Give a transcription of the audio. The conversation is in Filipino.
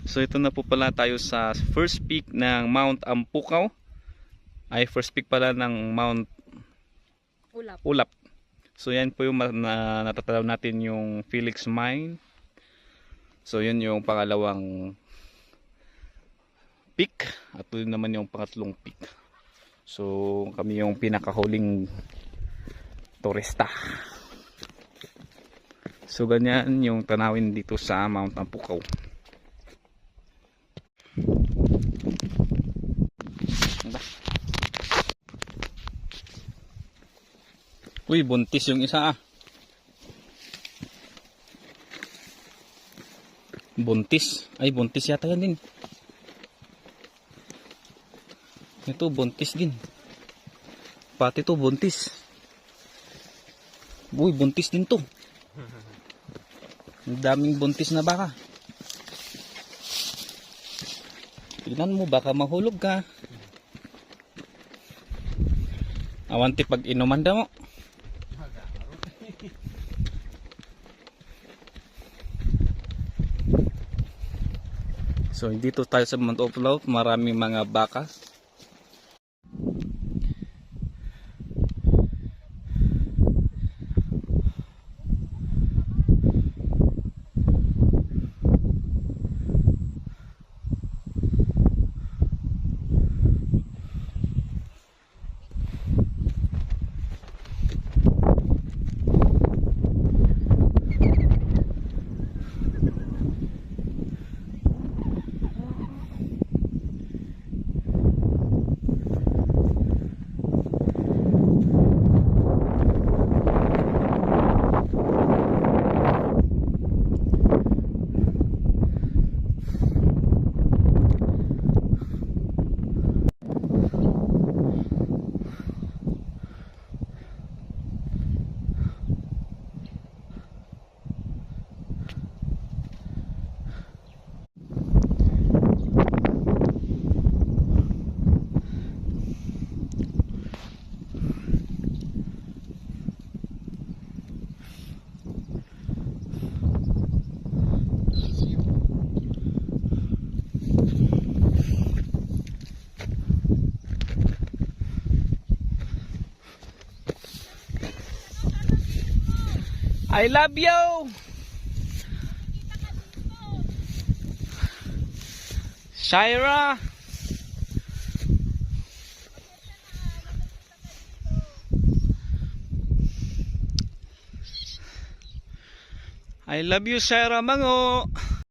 So ito na po pala tayo sa first peak ng Mount Ampukaw. Ay first peak pala ng Mount Ulap. So yan po yung natatalaw natin yung Felix Mine. So yun yung pangalawang peak. At yun naman yung pangatlong peak. So kami yung pinakahuling turista. So ganyan yung tanawin dito sa Mount Ampukaw. Uy, buntis yung isa ah. Buntis. Ay, buntis yata yan din. Ito, buntis din. Pati to buntis. Uy, buntis din to. Ang daming buntis na baka. Tignan mo, baka mahulog ka. Awanti pag inuman daw mo. So dito tayo sa Mount Upload, maraming mga baka. I love you! Shira! I love you, Shira Mango!